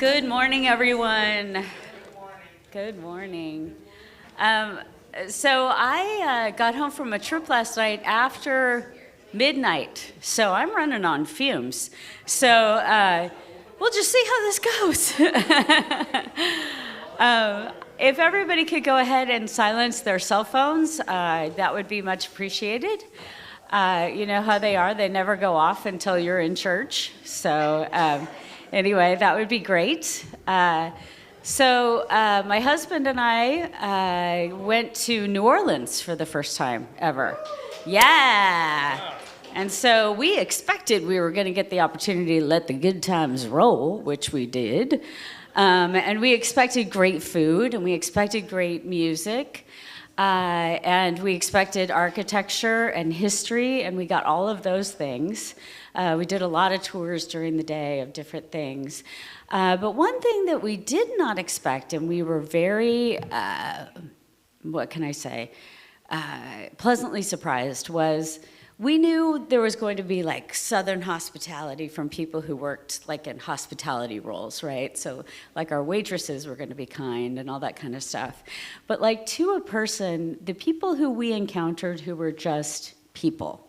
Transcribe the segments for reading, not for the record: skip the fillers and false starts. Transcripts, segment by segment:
Good morning, everyone. Good morning. So I got home from a trip last night after midnight, so I'm running on fumes. So we'll just see how this goes. If everybody could go ahead and silence their cell phones, that would be much appreciated. You know how they are, they never go off until you're in church. So anyway, that would be great. So my husband and I went to New Orleans for the first time ever. Yeah. And so we expected we were going to get the opportunity to let the good times roll, which we did. And we expected great food, and we expected great music, and we expected architecture and history, and we got all of those things. We did a lot of tours during the day of different things. But one thing that we did not expect, and we were very, pleasantly surprised, was we knew there was going to be like Southern hospitality from people who worked like in hospitality roles, right? So like our waitresses were going to be kind and all that kind of stuff. But like to a person, the people who we encountered who were just people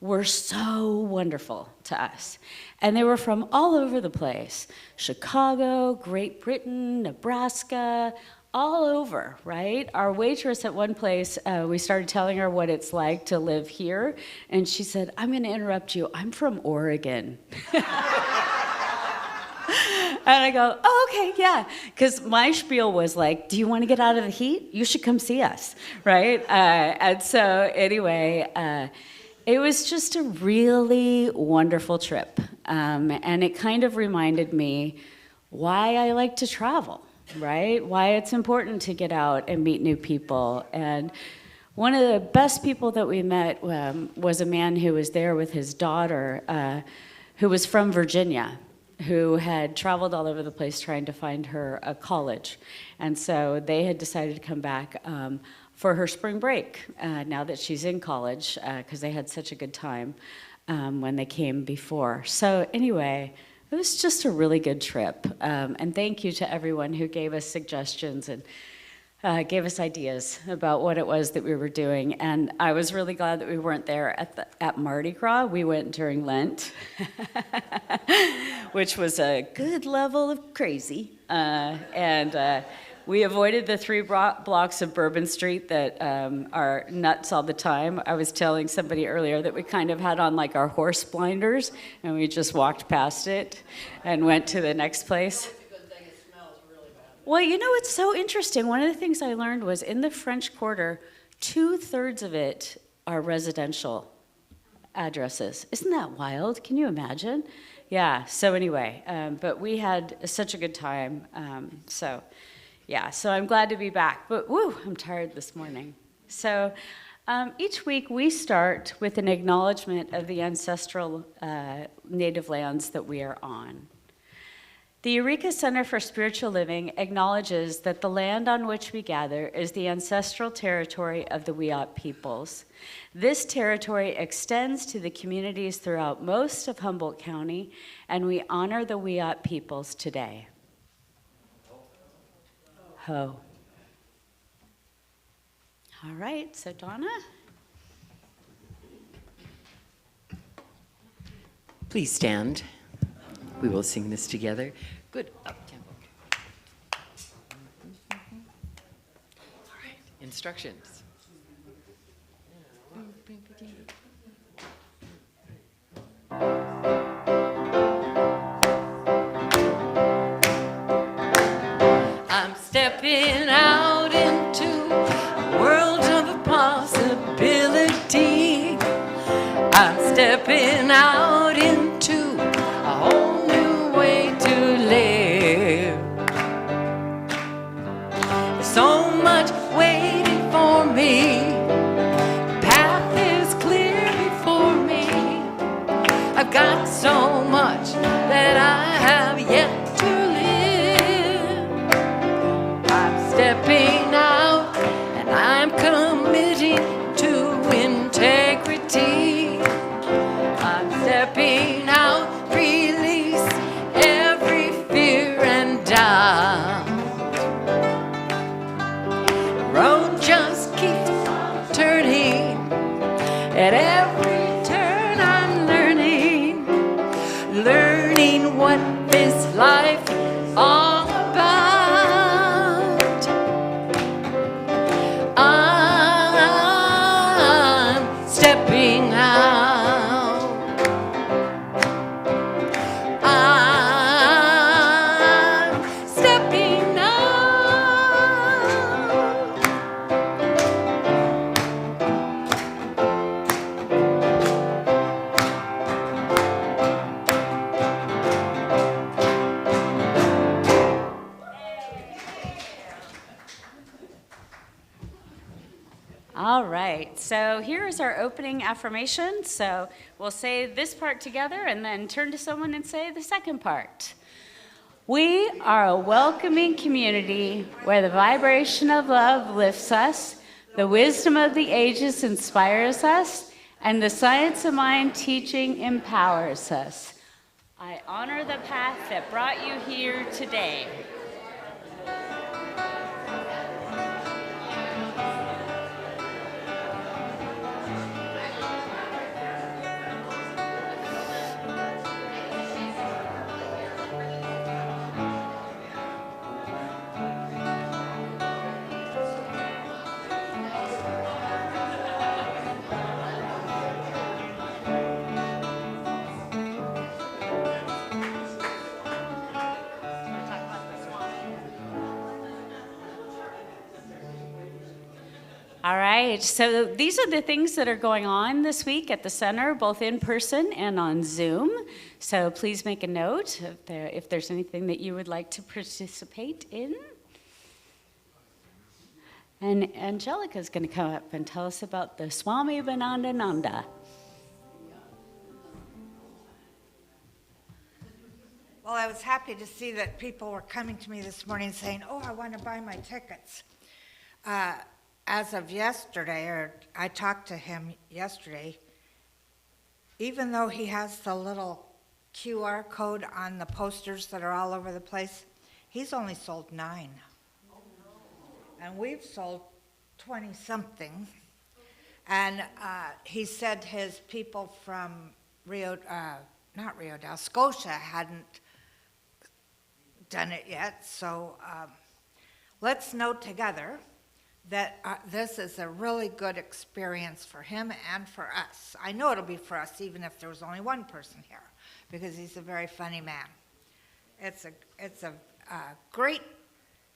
were so wonderful to us. And they were from all over the place. Chicago, Great Britain, Nebraska, all over, right? Our waitress at one place, we started telling her what it's like to live here, and she said, "I'm gonna interrupt you, I'm from Oregon." And I go, "Oh, okay, yeah." Because my spiel was like, do you want to get out of the heat? You should come see us, right? And so anyway, it was just a really wonderful trip. And it kind of reminded me why I like to travel, right? Why it's important to get out and meet new people. And one of the best people that we met was a man who was there with his daughter, who was from Virginia, who had traveled all over the place trying to find her a college. And so they had decided to come back for her spring break, now that she's in college, because they had such a good time when they came before. So anyway, it was just a really good trip. And thank you to everyone who gave us suggestions and gave us ideas about what it was that we were doing. And I was really glad that we weren't there at Mardi Gras. We went during Lent, which was a good level of crazy. We avoided the 3 blocks of Bourbon Street that are nuts all the time. I was telling somebody earlier that we kind of had on like our horse blinders, and we just walked past it and went to the next place. It's a good thing it smells really bad. Well, you know, it's so interesting. One of the things I learned was in the French Quarter, 2/3 of it are residential addresses. Isn't that wild? Can you imagine? Yeah, so anyway, but we had such a good time, yeah, so I'm glad to be back, but woo, I'm tired this morning. So each week we start with an acknowledgement of the ancestral native lands that we are on. The Eureka Center for Spiritual Living acknowledges that the land on which we gather is the ancestral territory of the WAPLES peoples. This territory extends to the communities throughout most of Humboldt County, and we honor the WAPLES peoples today. Ho. All right, so Donna? Please stand. We will sing this together. Good. Up tempo. All right, instructions. I'm stepping out into a world of possibility. I'm stepping out into a whole new way to live. There's so much waiting for me. The path is clear before me. I've got so much that I have yet to live. I'm stepping out and I'm committing to integrity. I'm stepping out, release every fear what this life is all about. I'm stepping out. I'm stepping out. All right, so here is our opening affirmation. So we'll say this part together and then turn to someone and say the second part. We are a welcoming community where the vibration of love lifts us, the wisdom of the ages inspires us, and the science of mind teaching empowers us. I honor the path that brought you here today. All right, so these are the things that are going on this week at the center, both in person and on Zoom. So please make a note if there's anything that you would like to participate in. And Angelica's going to come up and tell us about the Swami Banandananda. Well, I was happy to see that people were coming to me this morning saying, oh, I want to buy my tickets. As of yesterday, or I talked to him yesterday, even though he has the little QR code on the posters that are all over the place, he's only sold 9. And we've sold 20-something. And he said his people from Scotia hadn't done it yet. So let's note together that this is a really good experience for him and for us. I know it'll be for us even if there was only one person here, because he's a very funny man. It's a great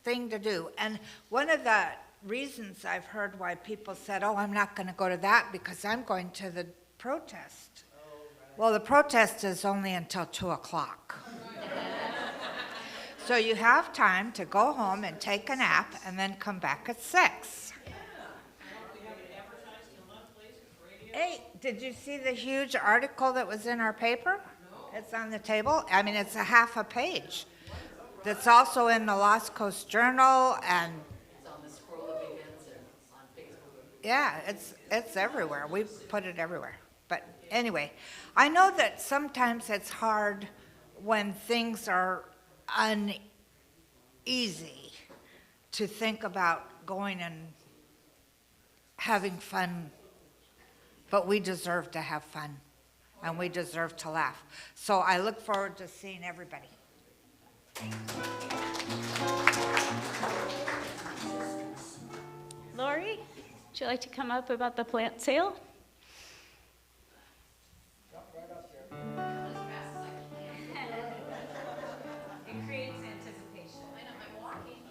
thing to do. And one of the reasons I've heard why people said, oh, I'm not going to go to that because I'm going to the protest. Oh, right. Well, the protest is only until 2 o'clock. So you have time to go home and take a nap and then come back at 6. Hey, did you see the huge article that was in our paper? No. It's on the table. I mean, it's a half a page. That's also in the Lost Coast Journal, and it's on the scroll of events and on Facebook. Yeah, it's everywhere. We put it everywhere. But anyway, I know that sometimes it's hard when things are uneasy to think about going and having fun, but we deserve to have fun and we deserve to laugh. So I look forward to seeing everybody. Lori, would you like to come up about the plant sale? It creates anticipation. I know, I'm walking.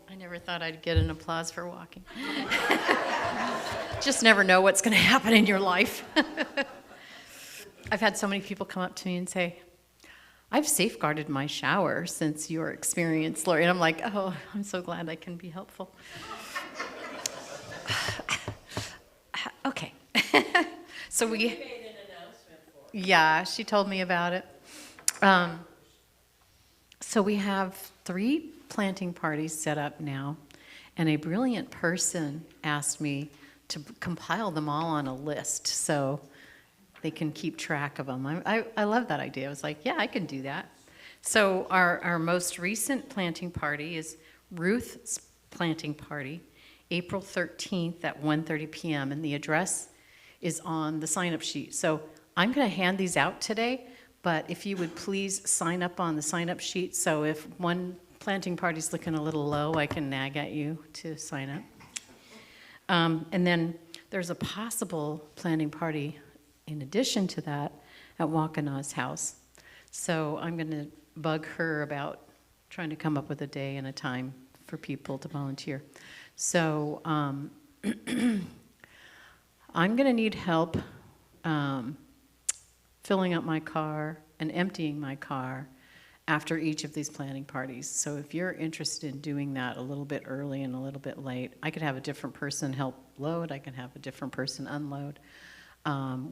I never thought I'd get an applause for walking. Just never know what's going to happen in your life. I've had so many people come up to me and say, I've safeguarded my shower since your experience, Lori. And I'm like, oh, I'm so glad I can be helpful. Okay. So we made an announcement for it. Yeah, she told me about it. So we have 3 planting parties set up now, and a brilliant person asked me to compile them all on a list so they can keep track of them. I love that idea. I was like, yeah, I can do that. So our most recent planting party is Ruth's planting party, April 13th at 1:30 p.m. And the address is on the sign-up sheet. So I'm going to hand these out today, but if you would please sign up on the sign-up sheet, so if one planting party's looking a little low, I can nag at you to sign up. And then there's a possible planting party in addition to that at Wakanaw's house. So I'm going to bug her about trying to come up with a day and a time for people to volunteer. So I'm going to need help filling up my car and emptying my car after each of these planting parties. So if you're interested in doing that a little bit early and a little bit late, I could have a different person help load, I can have a different person unload.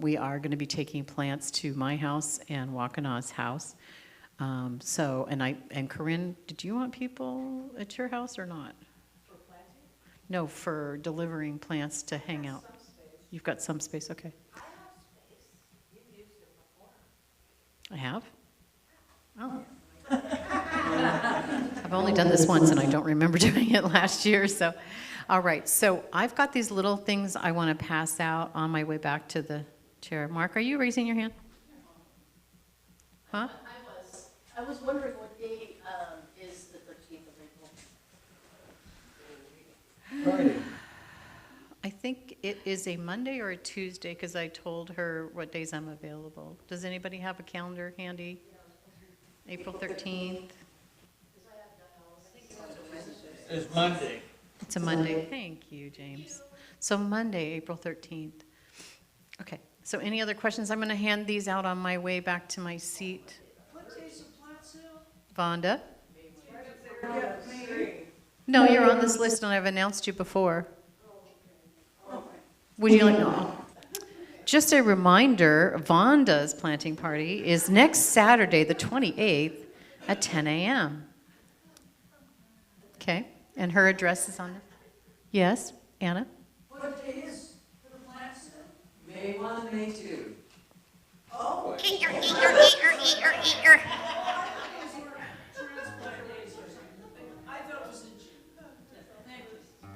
We are going to be taking plants to my house and Wakanaw's house. And Corinne, did you want people at your house or not? For planting? No, for delivering plants to hang out. You've got some space, okay. I have space. You've used it before. I have? Oh. I've only done this once and I don't remember doing it last year, so. All right, so I've got these little things I want to pass out on my way back to the chair. Mark, are you raising your hand? Huh? I was wondering what day is the 13th of April? Friday. I think it is a Monday or a Tuesday because I told her what days I'm available. Does anybody have a calendar handy? April 13th? It's Monday. It's a Monday. Thank you, James. So Monday, April 13th. Okay, so any other questions? I'm going to hand these out on my way back to my seat. What day's the plant sale? Vonda? No, you're on this list and I've announced you before. Would you like, no. Just a reminder, Vonda's planting party is next Saturday, the 28th at 10 a.m. Okay, and her address is on there. Yes, Anna? What day is the plant sale? May 1, May 2. Oh.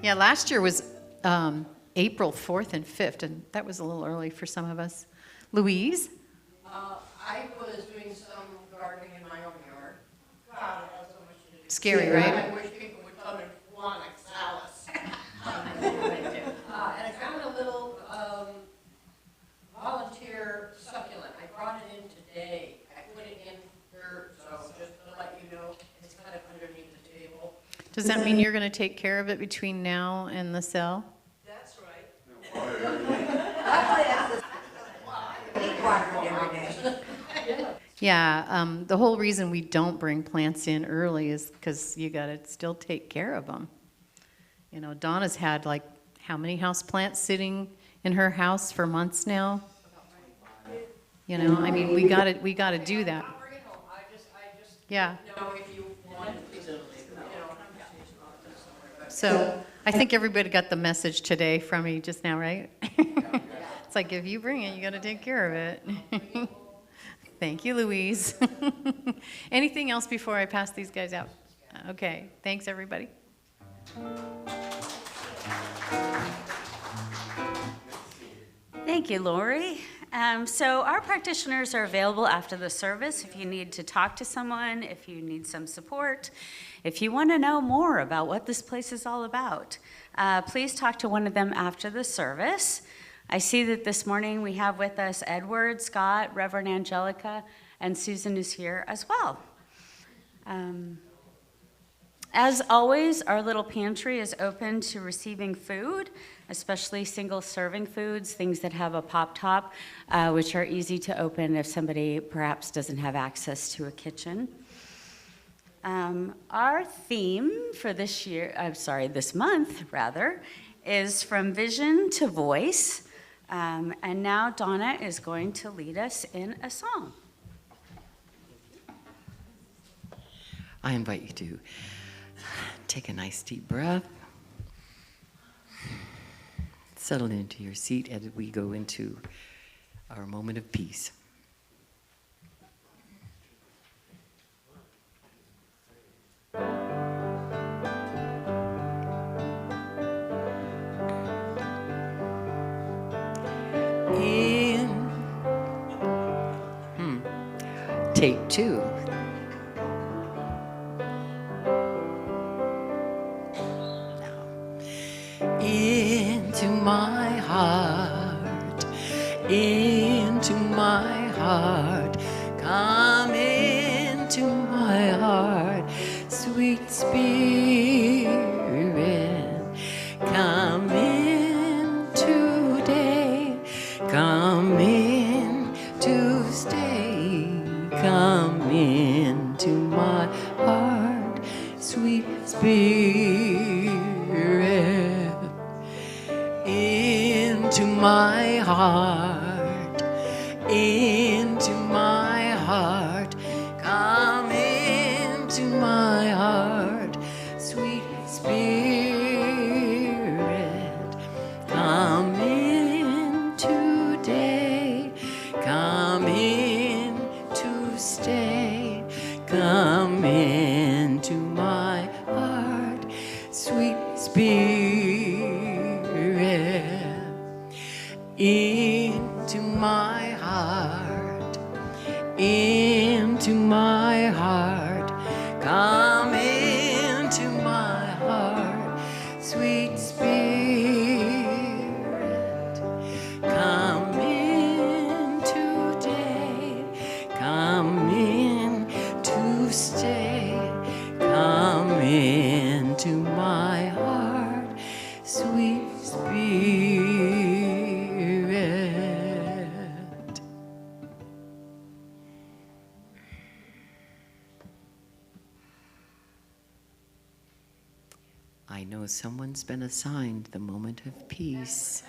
Yeah, last year was April 4th and 5th, and that was a little early for some of us. Louise? I was doing some gardening in my own yard. God, it has so much to do. Scary, right? I wish people would come and want like Alice. And I found a little volunteer succulent. I brought it in today. I put it in dirt, so just to let you know, it's kind of underneath the table. Does that mean you're going to take care of it between now and the sale? That's right. Yeah, the whole reason we don't bring plants in early is because you got to still take care of them. You know, Donna's had like how many house plants sitting in her house for months now? You know, I mean, we got to do that. Yeah. Know if you want, So I think everybody got the message today from me just now, right? It's like if you bring it, you got to take care of it. Thank you, Louise. Anything else before I pass these guys out? Okay, thanks, everybody. Thank you, Lori. So our practitioners are available after the service if you need to talk to someone, if you need some support, if you want to know more about what this place is all about. Please talk to one of them after the service. I see that this morning we have with us Edward, Scott, Reverend Angelica, and Susan is here as well. As always, our little pantry is open to receiving food, especially single-serving foods, things that have a pop top, which are easy to open if somebody perhaps doesn't have access to a kitchen. Our theme for this month, is From Vision to Voice. And now Donna is going to lead us in a song. I invite you to take a nice deep breath, settle into your seat as we go into our moment of peace. in. Take two. Into my heart, into my heart, come into my heart, sweet spirit, come in today, come in to stay, come into my heart, sweet spirit. Into my heart, into my heart, come into my heart, sweet spirit, come in today, come in to stay, come into my heart, sweet spirit. Into my heart, into my heart, come into my heart, sweet spirit, come in today, come in to stay, come into my heart, sweet spirit. I know someone's been assigned the moment of peace.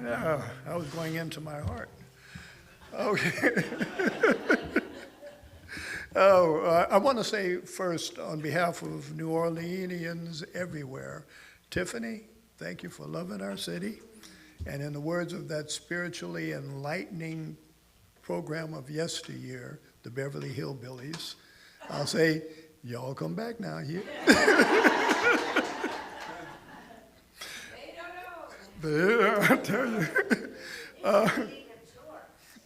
Yeah, I was going into my heart. Okay. I want to say first, on behalf of New Orleanians everywhere, Tiffany, thank you for loving our city. And in the words of that spiritually enlightening program of yesteryear, the Beverly Hillbillies, I'll say, y'all come back now. Yeah. I tell you.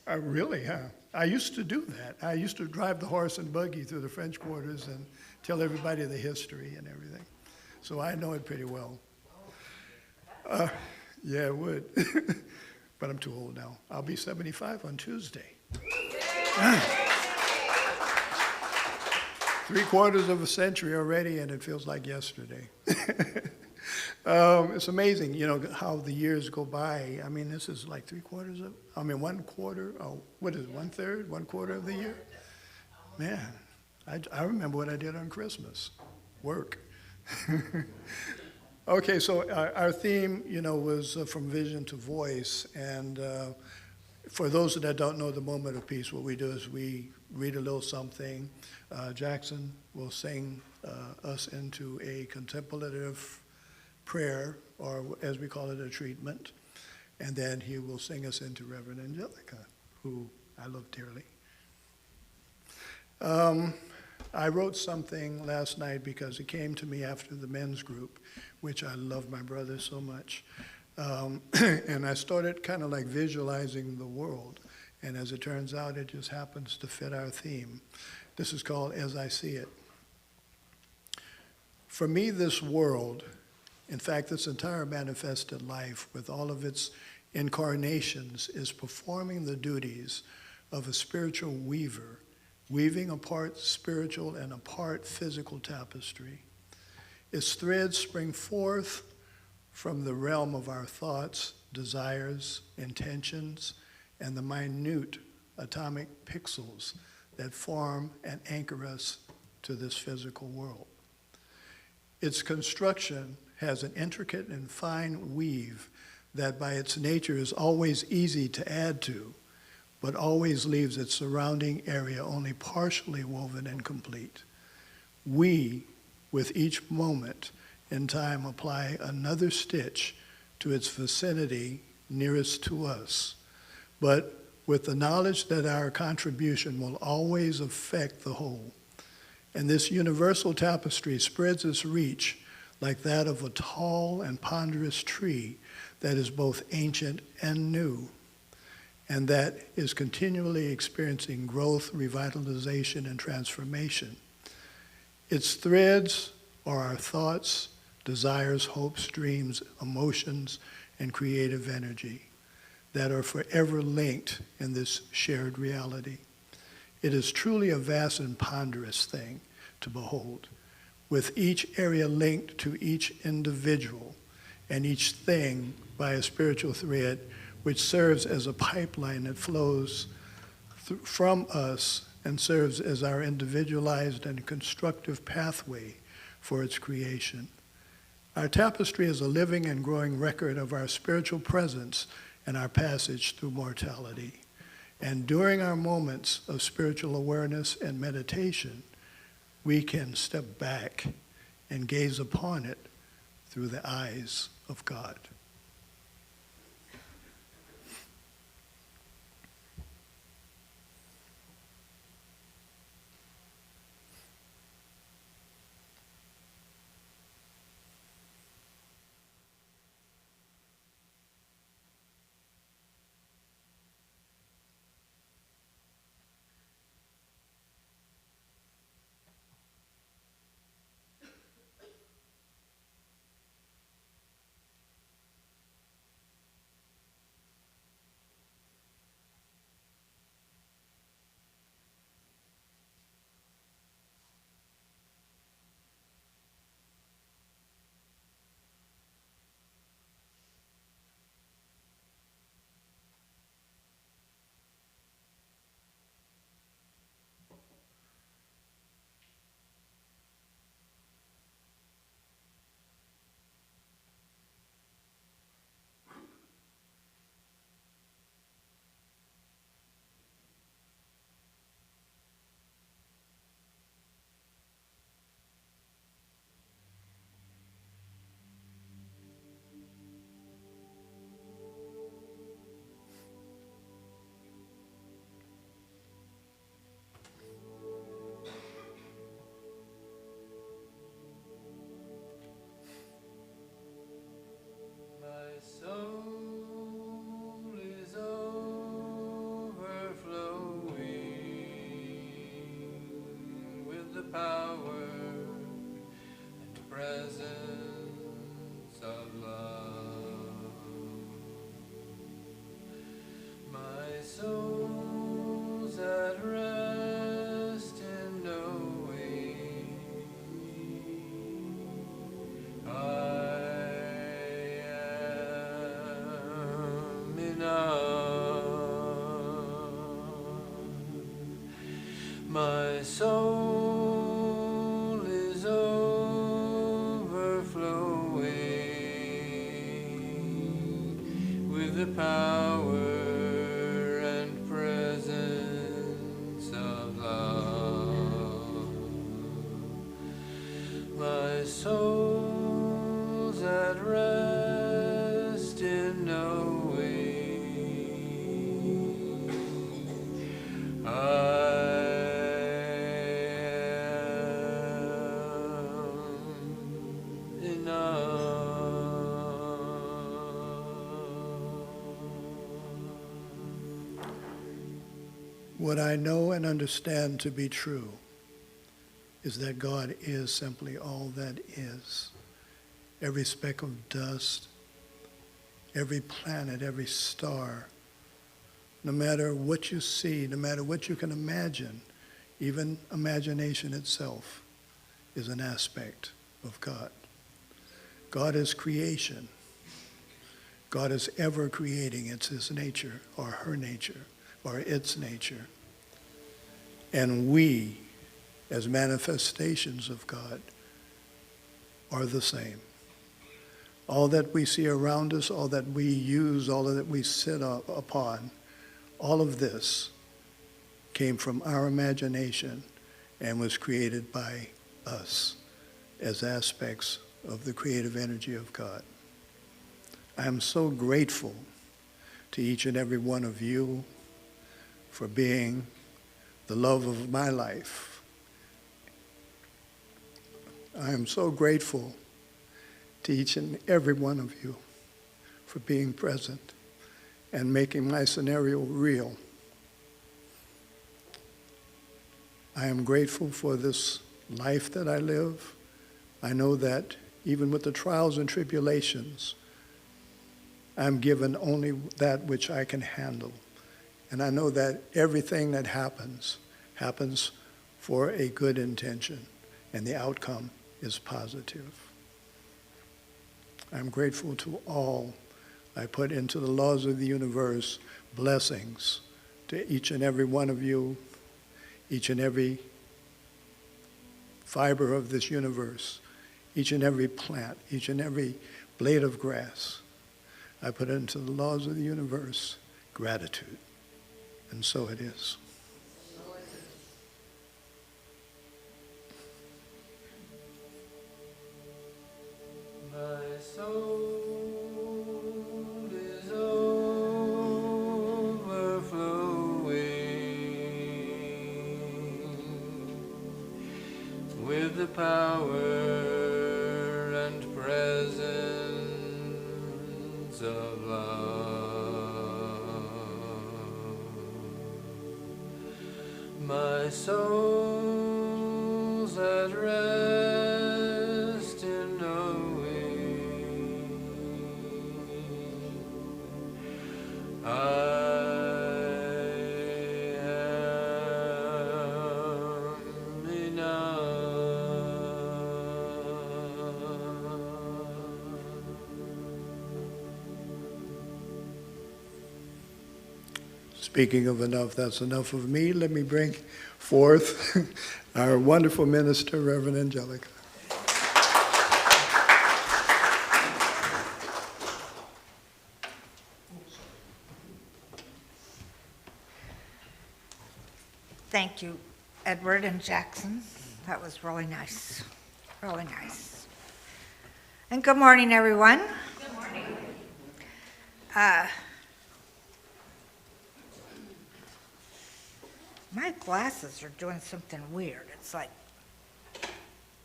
I really have. I used to do that. I used to drive the horse and buggy through the French Quarters and tell everybody the history and everything. So I know it pretty well. Yeah, it would. But I'm too old now. I'll be 75 on Tuesday. 3/4 of a century already, and it feels like yesterday. It's amazing, you know, how the years go by. I mean, this is like 1/4, what is it, 1/3, 1/4 of the year? Man, I remember what I did on Christmas, work. Okay, so our theme, you know, was from vision to voice, and for those that don't know the moment of peace, what we do is we read a little something. Jackson will sing us into a contemplative prayer, or as we call it, a treatment, and then he will sing us into Reverend Angelica, who I love dearly. I wrote something last night because it came to me after the men's group, which I love my brother so much. And I started kind of like visualizing the world. And as it turns out, it just happens to fit our theme. This is called As I See It. For me, this world, in fact, this entire manifested life with all of its incarnations, is performing the duties of a spiritual weaver, weaving a part spiritual and a part physical tapestry. Its threads spring forth from the realm of our thoughts, desires, intentions, and the minute atomic pixels that form and anchor us to this physical world. Its construction has an intricate and fine weave that by its nature is always easy to add to, but always leaves its surrounding area only partially woven and complete. We, with each moment in time, apply another stitch to its vicinity nearest to us, but with the knowledge that our contribution will always affect the whole. And this universal tapestry spreads its reach like that of a tall and ponderous tree that is both ancient and new, and that is continually experiencing growth, revitalization, and transformation. Its threads are our thoughts, desires, hopes, dreams, emotions, and creative energy that are forever linked in this shared reality. It is truly a vast and ponderous thing to behold, with each area linked to each individual and each thing by a spiritual thread which serves as a pipeline that flows from us and serves as our individualized and constructive pathway for its creation. Our tapestry is a living and growing record of our spiritual presence and our passage through mortality. And during our moments of spiritual awareness and meditation, we can step back and gaze upon it through the eyes of God. My soul is overflowing with the power and presence of love. My soul's at rest in knowing What I know and understand to be true is that God is simply all that is. Every speck of dust, every planet, every star, no matter what you see, no matter what you can imagine, even imagination itself is an aspect of God. God is creation. God is ever creating. It's his nature, or her nature, or its nature. And we, as manifestations of God, are the same. All that we see around us, all that we use, all that we sit upon, all of this came from our imagination and was created by us as aspects of the creative energy of God. I am so grateful to each and every one of you for being the love of my life I am so grateful to each and every one of you for being present and making my scenario real. I am grateful for this life that I live. I know that even with the trials and tribulations, I'm given only that which I can handle. And I know that everything that happens for a good intention, and the outcome is positive. I'm grateful to all. I put into the laws of the universe blessings to each and every one of you, each and every fiber of this universe, each and every plant, each and every blade of grass. I put into the laws of the universe gratitude, and so it is. My soul is overflowing with the power and presence of love. My soul's at rest in knowing I am enough. Speaking of enough, that's enough of me. Let me bring forth our wonderful minister, Reverend Angelica. Thank you, Edward and Jackson. That was really nice, really nice. And good morning, everyone. Good morning. My glasses are doing something weird. It's like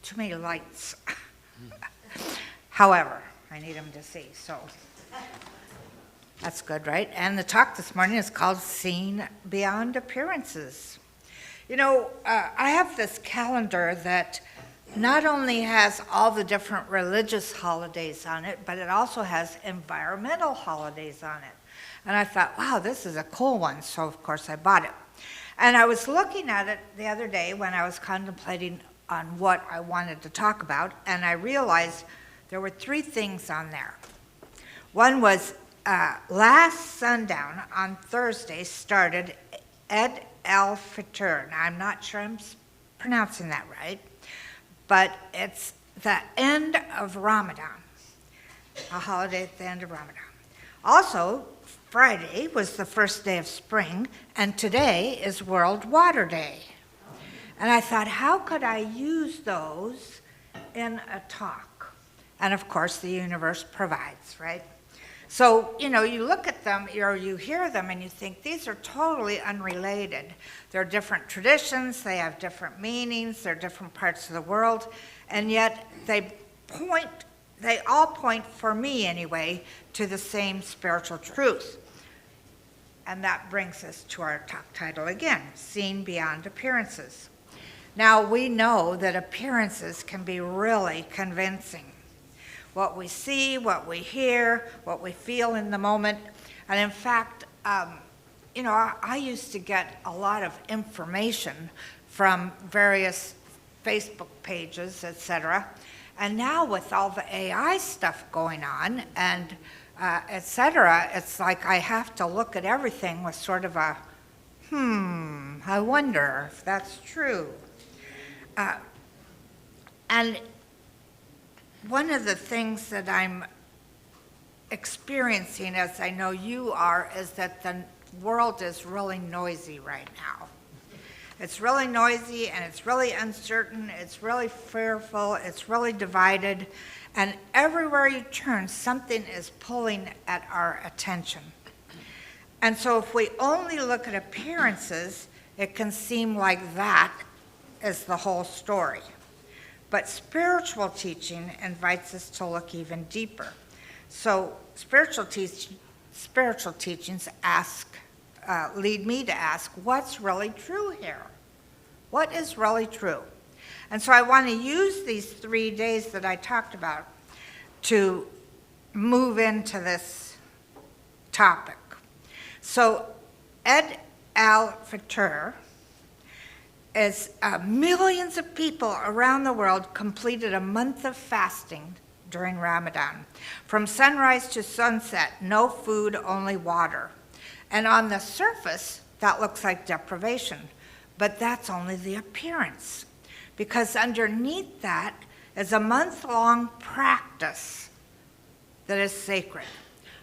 too many lights. However, I need them to see, so that's good, right? And the talk this morning is called Seen Beyond Appearances. You know, I have this calendar that not only has all the different religious holidays on it, but it also has environmental holidays on it. And I thought, wow, this is a cool one, so of course I bought it. And I was looking at it the other day when I was contemplating on what I wanted to talk about, and I realized there were 3 things on there. One was last sundown on Thursday started Eid al-Fitr. Now, I'm not sure I'm pronouncing that right, but it's the end of Ramadan, a holiday at the end of Ramadan. Also, Friday was the first day of spring, and today is World Water Day. And I thought, how could I use those in a talk? And of course, the universe provides, right? So, you know, you look at them or you hear them and you think these are totally unrelated. They're different traditions, they have different meanings, they're different parts of the world, and yet they all point, for me anyway, to the same spiritual truth. And that brings us to our talk title again, Seen Beyond Appearances. Now, we know that appearances can be really convincing. What we see, what we hear, what we feel in the moment. And in fact, you know, I used to get a lot of information from various Facebook pages, etc. And now with all the AI stuff going on and etc., it's like I have to look at everything with sort of a, I wonder if that's true. And one of the things that I'm experiencing, as I know you are, is that the world is really noisy right now. It's really noisy and it's really uncertain, it's really fearful, it's really divided, and everywhere you turn, something is pulling at our attention. And so if we only look at appearances, it can seem like that is the whole story. But spiritual teaching invites us to look even deeper. So spiritual teachings lead me to ask, what's really true here? What is really true? And so I want to use these 3 days that I talked about to move into this topic. So Ed al-Fitr is millions of people around the world completed a month of fasting during Ramadan. From sunrise to sunset, no food, only water. And on the surface, that looks like deprivation, but that's only the appearance, because underneath that is a month-long practice that is sacred,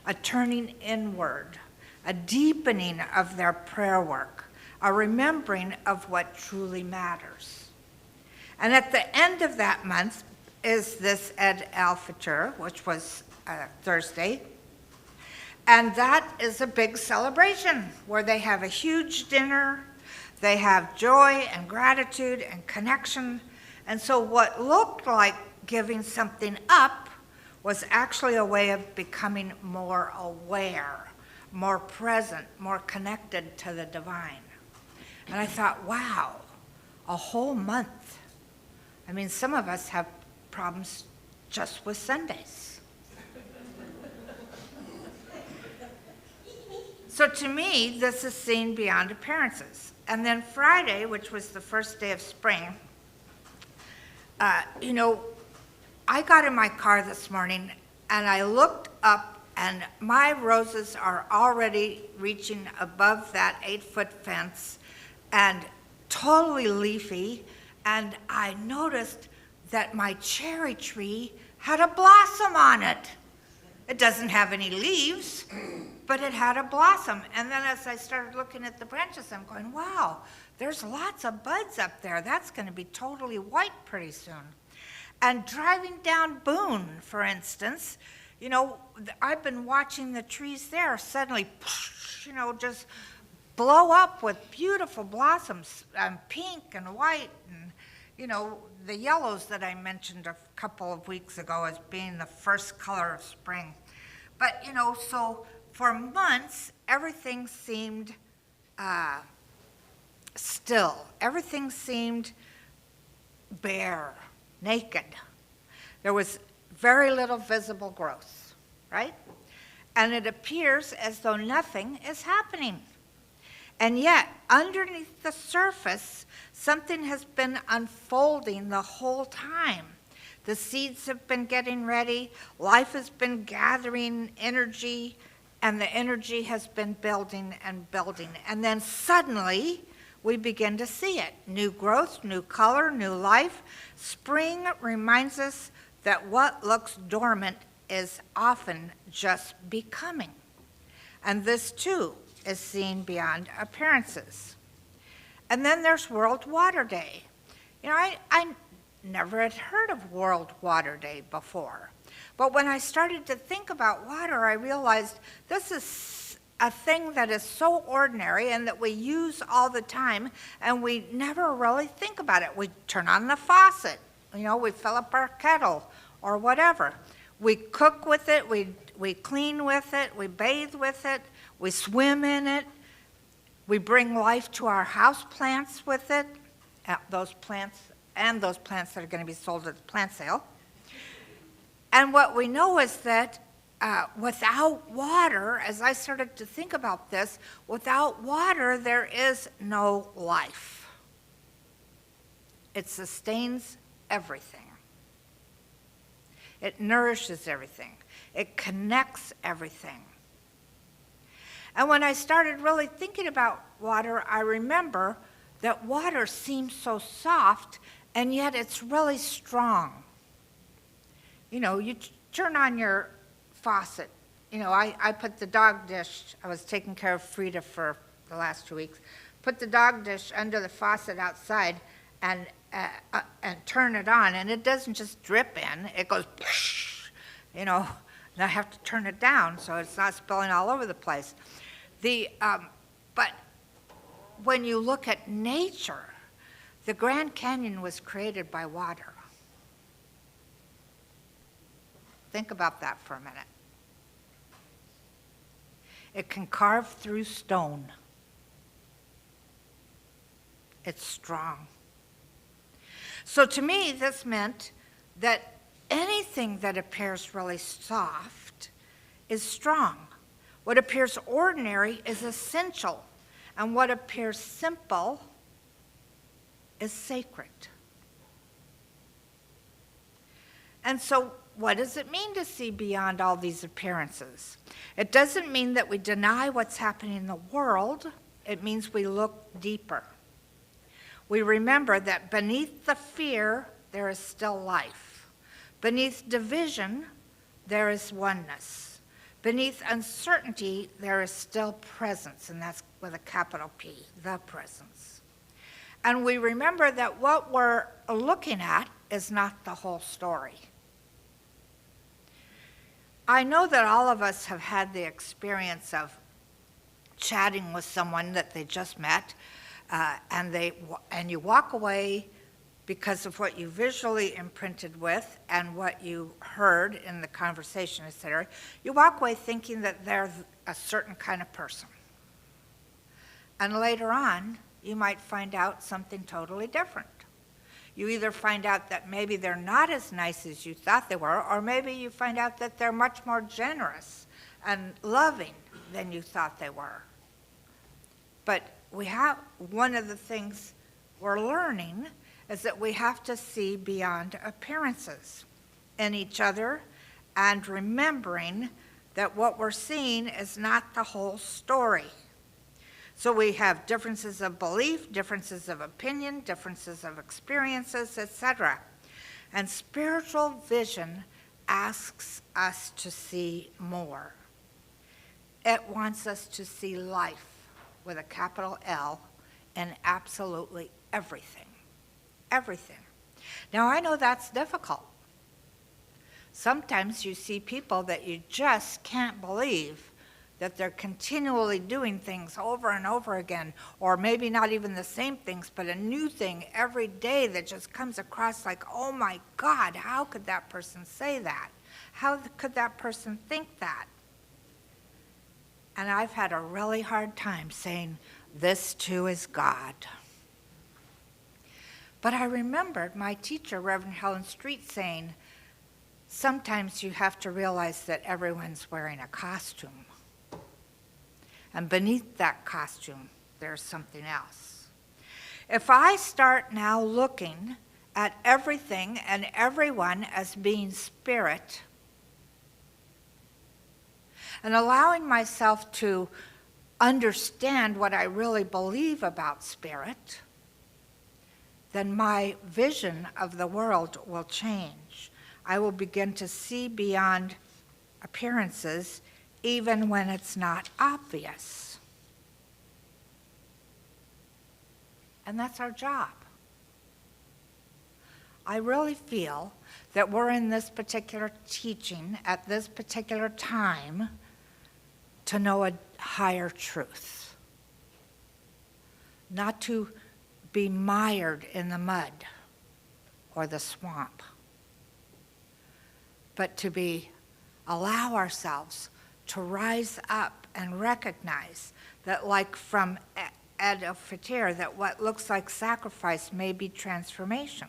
a turning inward, a deepening of their prayer work, a remembering of what truly matters. And at the end of that month is this Eid al-Fitr, which was Thursday, and that is a big celebration where they have a huge dinner, they have joy and gratitude and connection, and so what looked like giving something up was actually a way of becoming more aware, more present, more connected to the divine. And I thought, wow, a whole month. I mean, some of us have problems just with Sundays. So to me, this is seeing beyond appearances. And then Friday, which was the first day of spring, I got in my car this morning and I looked up and my roses are already reaching above that 8-foot fence and totally leafy. And I noticed that my cherry tree had a blossom on it. It doesn't have any leaves, but it had a blossom. And then as I started looking at the branches, I'm going, wow, there's lots of buds up there. That's going to be totally white pretty soon. And driving down Boone, for instance, I've been watching the trees there suddenly, just blow up with beautiful blossoms, pink and white, and, the yellows that I mentioned a couple of weeks ago as being the first color of spring. But, so for months, everything seemed still. Everything seemed bare, naked. There was very little visible growth, right? And it appears as though nothing is happening. And yet, underneath the surface, something has been unfolding the whole time. The seeds have been getting ready, life has been gathering energy, and the energy has been building and building. And then suddenly, we begin to see it. New growth, new color, new life. Spring reminds us that what looks dormant is often just becoming. And this, too, is seen beyond appearances. And then there's World Water Day. I never had heard of World Water Day before. But when I started to think about water, I realized this is a thing that is so ordinary and that we use all the time, and we never really think about it. We turn on the faucet, we fill up our kettle or whatever. We cook with it, we clean with it, we bathe with it, we swim in it, we bring life to our house plants with it, those plants that are going to be sold at the plant sale. And what we know is that without water, as I started to think about this, without water there is no life. It sustains everything. It nourishes everything. It connects everything. And when I started really thinking about water, I remember that water seems so soft, and yet it's really strong. You turn on your faucet. I put the dog dish, I was taking care of Frida for the last 2 weeks, put the dog dish under the faucet outside and turn it on, and it doesn't just drip in, it goes, and I have to turn it down so it's not spilling all over the place. But when you look at nature, the Grand Canyon was created by water. Think about that for a minute. It can carve through stone. It's strong. So to me, this meant that anything that appears really soft is strong. What appears ordinary is essential, and what appears simple is sacred. And so what does it mean to see beyond all these appearances? It doesn't mean that we deny what's happening in the world. It means we look deeper. We remember that beneath the fear, there is still life. Beneath division, there is oneness. Beneath uncertainty, there is still presence, and that's with a capital P, the presence. And we remember that what we're looking at is not the whole story. I know that all of us have had the experience of chatting with someone that they just met, and you walk away because of what you visually imprinted with and what you heard in the conversation, etc. You walk away thinking that they're a certain kind of person. And later on, you might find out something totally different. You either find out that maybe they're not as nice as you thought they were, or maybe you find out that they're much more generous and loving than you thought they were. But one of the things we're learning is that we have to see beyond appearances in each other and remembering that what we're seeing is not the whole story. So we have differences of belief, differences of opinion, differences of experiences, etc. And spiritual vision asks us to see more. It wants us to see life with a capital L in absolutely everything. Everything. Now, I know that's difficult. Sometimes you see people that you just can't believe that they're continually doing things over and over again, or maybe not even the same things, but a new thing every day that just comes across like, oh my God, how could that person say that? How could that person think that? And I've had a really hard time saying, this too is God. But I remembered my teacher, Reverend Helen Street, saying, sometimes you have to realize that everyone's wearing a costume. And beneath that costume, there's something else. If I start now looking at everything and everyone as being spirit, and allowing myself to understand what I really believe about spirit, then my vision of the world will change. I will begin to see beyond appearances even when it's not obvious. And that's our job. I really feel that we're in this particular teaching at this particular time to know a higher truth, not to be mired in the mud or the swamp, but to allow ourselves to rise up and recognize that, like from Ed of Fatir, that what looks like sacrifice may be transformation.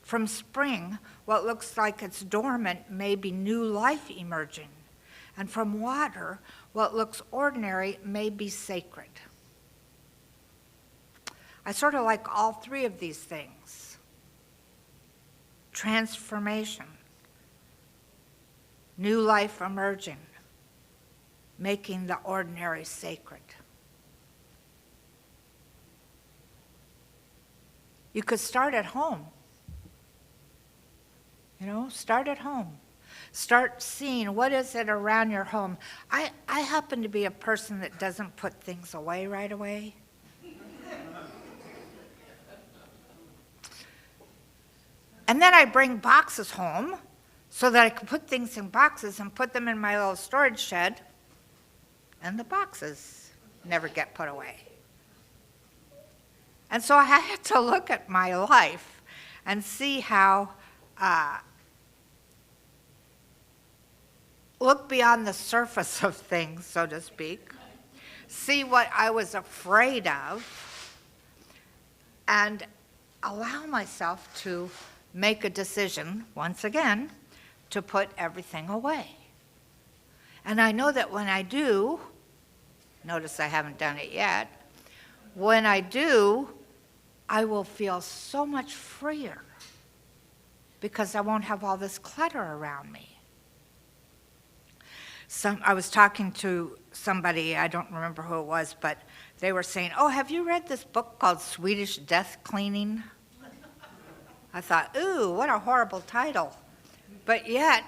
From spring, what looks like it's dormant may be new life emerging. And from water, what looks ordinary may be sacred. I sort of like all three of these things. Transformation, new life emerging, making the ordinary sacred. You could start at home. Start at home. Start seeing what is it around your home. I happen to be a person that doesn't put things away right away. And then I bring boxes home so that I can put things in boxes and put them in my little storage shed, and the boxes never get put away. And so I had to look at my life and see how look beyond the surface of things, so to speak, see what I was afraid of, and allow myself to make a decision, once again, to put everything away. And I know that when I do, notice I haven't done it yet, when I do, I will feel so much freer because I won't have all this clutter around me. I was talking to somebody, I don't remember who it was, but they were saying, oh, have you read this book called Swedish Death Cleaning? I thought, ooh, what a horrible title. But yet,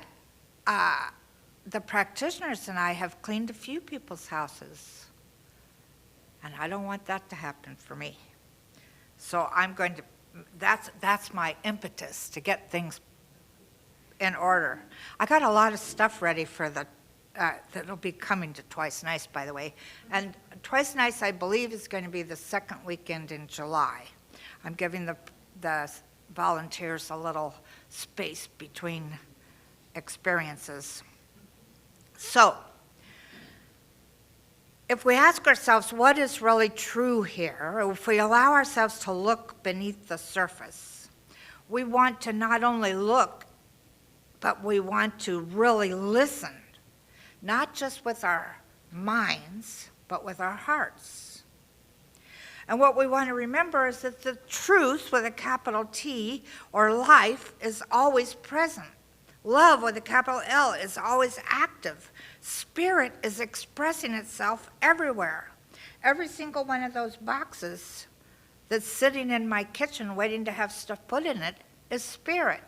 the practitioners and I have cleaned a few people's houses. And I don't want that to happen for me. So I'm going to, that's my impetus to get things in order. I got a lot of stuff ready for that'll be coming to Twice Nice, by the way. And Twice Nice, I believe, is going to be the second weekend in July. I'm giving the volunteers a little space between experiences. So, if we ask ourselves what is really true here, or if we allow ourselves to look beneath the surface, we want to not only look, but we want to really listen, not just with our minds, but with our hearts. And what we want to remember is that the truth with a capital T, or life, is always present. Love with a capital L is always active. Spirit is expressing itself everywhere. Every single one of those boxes that's sitting in my kitchen waiting to have stuff put in it is spirit.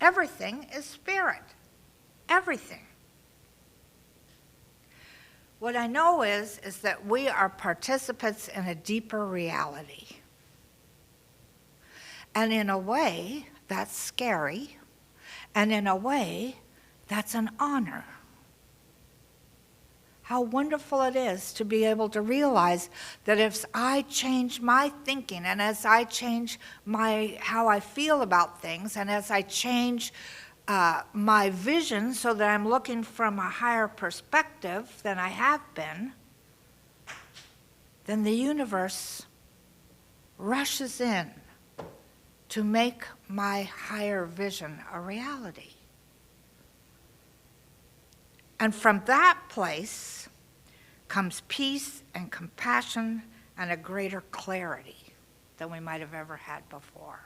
Everything is spirit. Everything. What I know is that we are participants in a deeper reality. And in a way, that's scary. And in a way, that's an honor. How wonderful it is to be able to realize that if I change my thinking, and as I change how I feel about things, and as I change my vision so that I'm looking from a higher perspective than I have been, then the universe rushes in to make my higher vision a reality. And from that place comes peace and compassion and a greater clarity than we might have ever had before.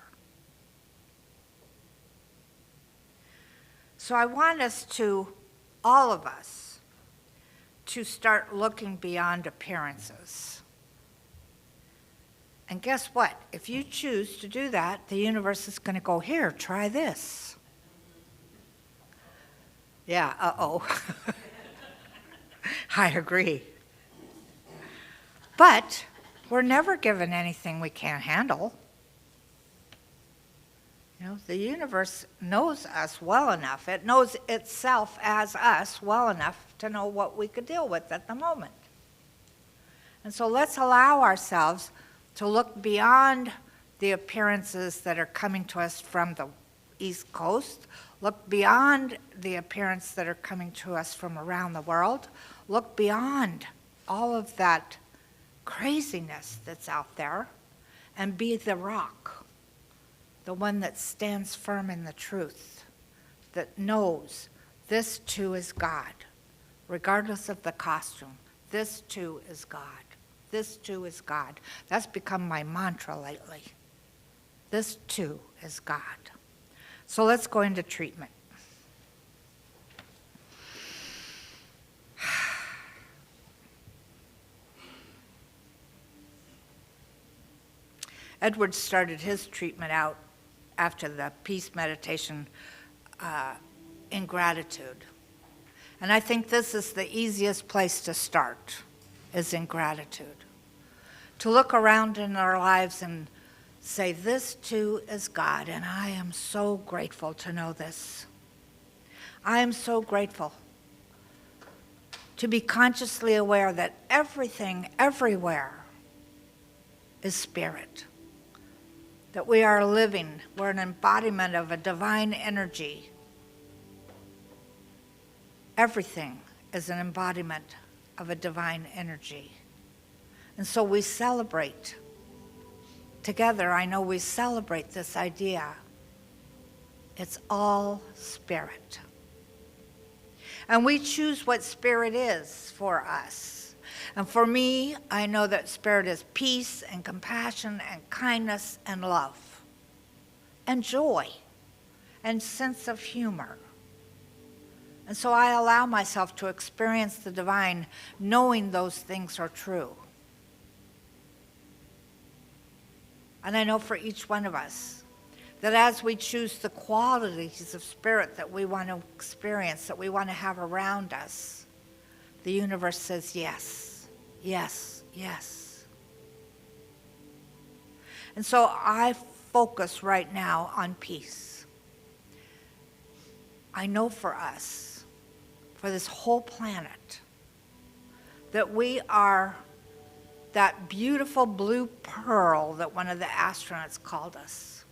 So I want us to, all of us, to start looking beyond appearances. And guess what? If you choose to do that, the universe is going to go, here, try this. Yeah, uh-oh. I agree. But we're never given anything we can't handle. You know, the universe knows us well enough. It knows itself as us well enough to know what we could deal with at the moment. And so let's allow ourselves to look beyond the appearances that are coming to us from the East Coast, look beyond the appearance that are coming to us from around the world, look beyond all of that craziness that's out there, and be the rock, the one that stands firm in the truth, that knows this too is God, regardless of the costume. This too is God. This too is God. That's become my mantra lately. This too is God. So let's go into treatment. Edward started his treatment out after the peace meditation in gratitude. And I think this is the easiest place to start, is in gratitude. To look around in our lives and say, this too is God, and I am so grateful to know this. I am so grateful to be consciously aware that everything, everywhere, is spirit. That we are living, we're an embodiment of a divine energy. Everything is an embodiment of a divine energy. And so we celebrate. Together, I know we celebrate this idea. It's all spirit. And we choose what spirit is for us. And for me, I know that spirit is peace and compassion and kindness and love and joy and sense of humor. And so I allow myself to experience the divine, knowing those things are true. And I know for each one of us that as we choose the qualities of spirit that we want to experience, that we want to have around us, the universe says yes, yes, yes. And so I focus right now on peace. I know for us, for this whole planet, that we are that beautiful blue pearl that one of the astronauts called us.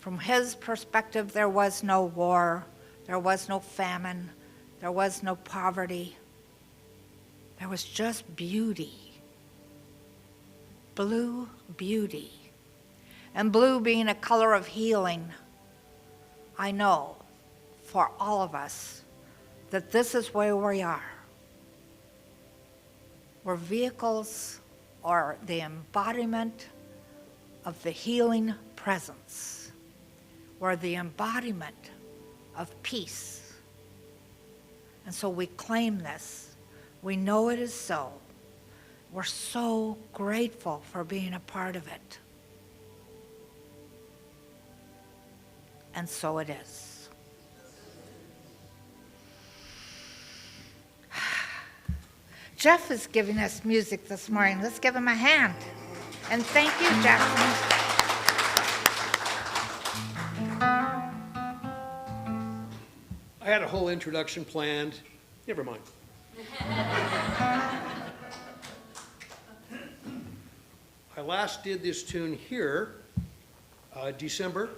From his perspective, there was no war, there was no famine, there was no poverty. There was just beauty. Blue beauty. And blue being a color of healing, I know for all of us that this is where we are. We're vehicles or the embodiment of the healing presence. We're the embodiment of peace. And so we claim this. We know it is so. We're so grateful for being a part of it. And so it is. Jeff is giving us music this morning. Let's give him a hand. And thank you, Jackson. I had a whole introduction planned. Never mind. I last did this tune here, December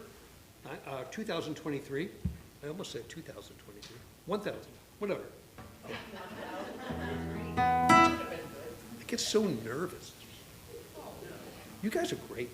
2023. I almost said 2023. 1000, whatever. I get so nervous. You guys are great.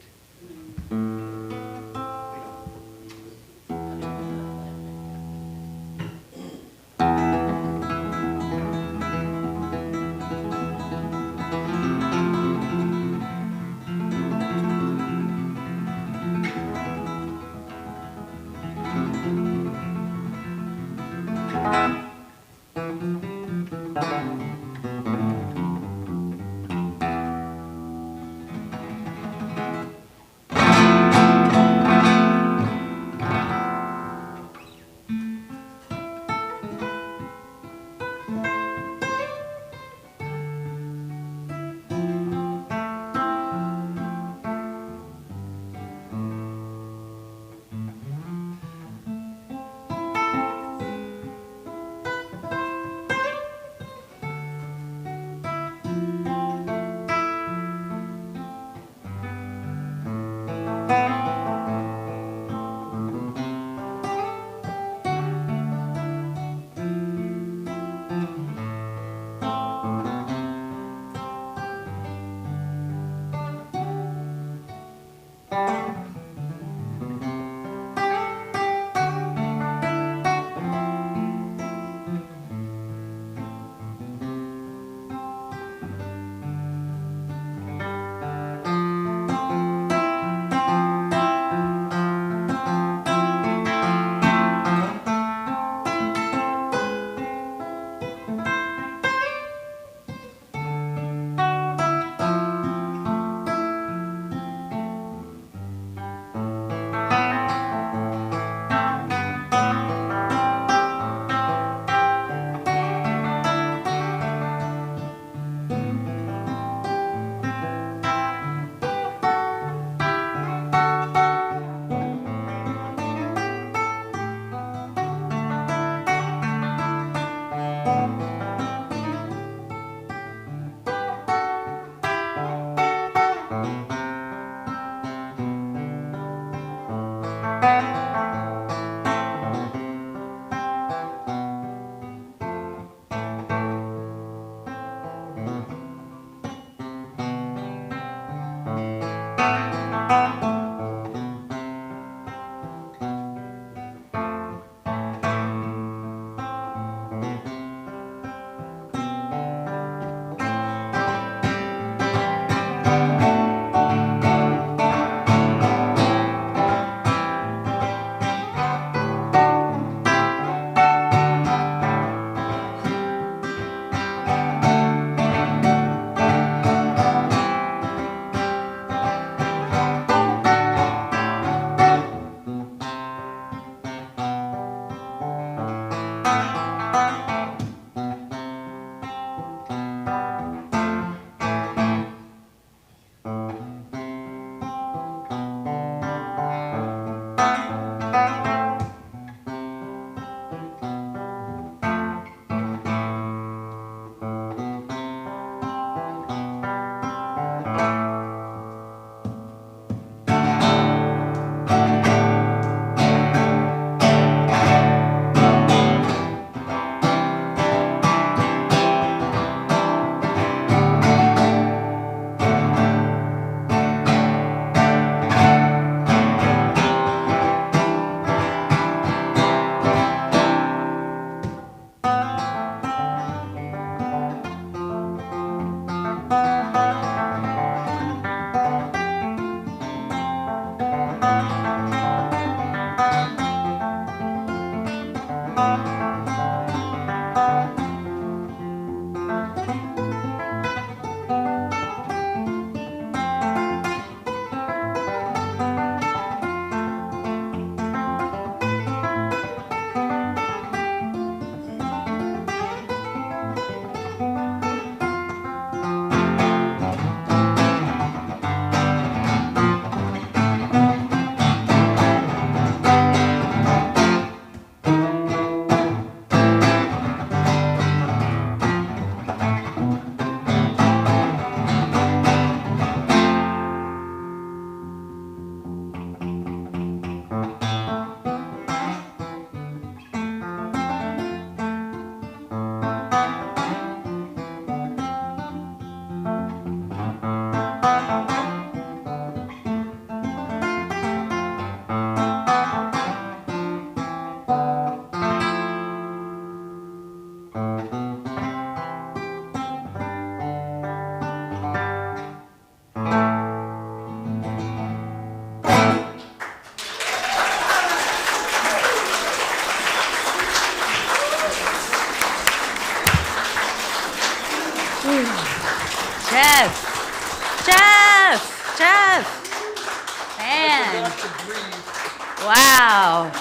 have to breathe. Wow.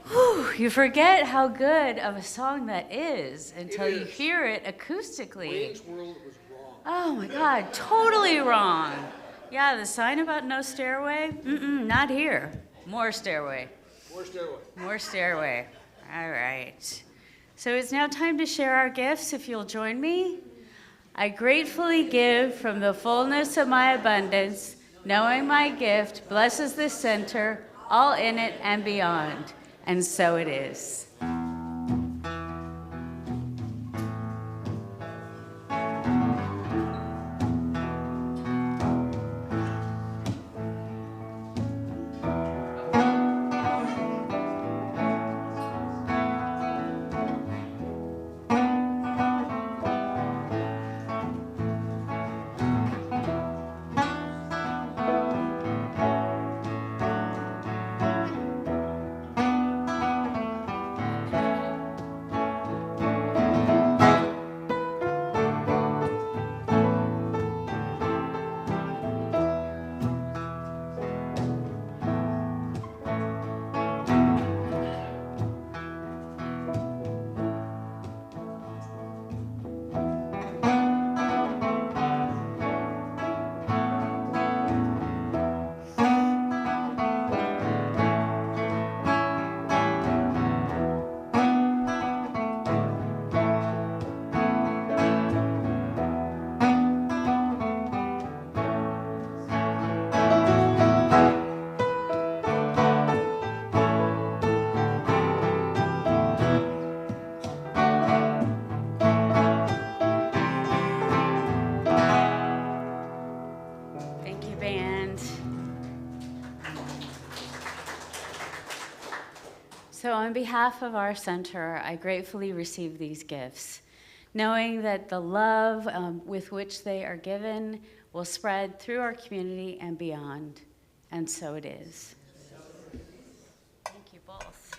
Whew, you forget how good of a song that is until you hear it acoustically. Wayne's World was wrong. Oh my God, totally wrong. Yeah, the sign about no stairway? Not here. More stairway. More stairway. More stairway. All right. So it's now time to share our gifts, if you'll join me. I gratefully give from the fullness of my abundance, knowing my gift blesses this center, all in it and beyond. And so it is. So on behalf of our center, I gratefully receive these gifts, knowing that the love with which they are given will spread through our community and beyond. And so it is. Thank you both.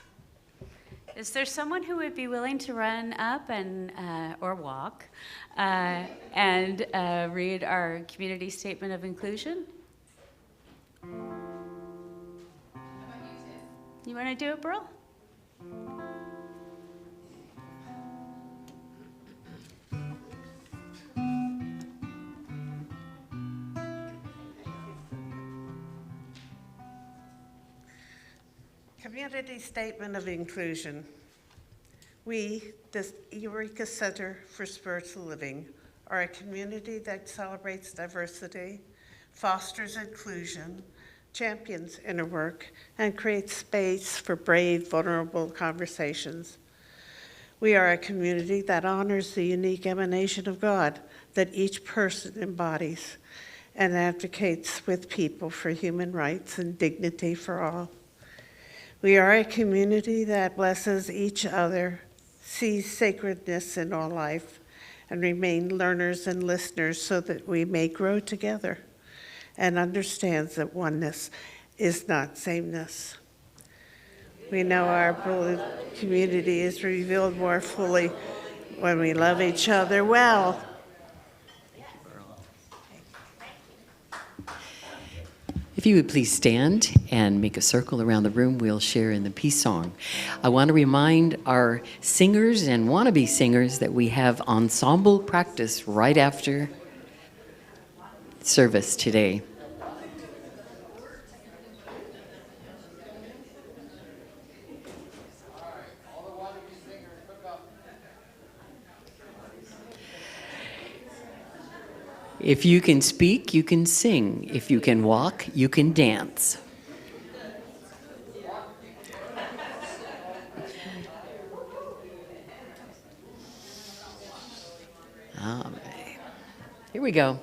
Is there someone who would be willing to run up and or walk and read our community statement of inclusion? You want to do it, Brill? Community Statement of Inclusion. We, the Eureka Center for Spiritual Living, are a community that celebrates diversity, fosters inclusion, champions inner work, and creates space for brave, vulnerable conversations. We are a community that honors the unique emanation of God that each person embodies and advocates with people for human rights and dignity for all. We are a community that blesses each other, sees sacredness in all life, and remain learners and listeners so that we may grow together and understands that oneness is not sameness. We know our community is revealed more fully when we love each other well. If you would please stand and make a circle around the room, we'll share in the peace song. I want to remind our singers and wannabe singers that we have ensemble practice right after service today. If you can speak, you can sing. If you can walk, you can dance. All right. Here we go.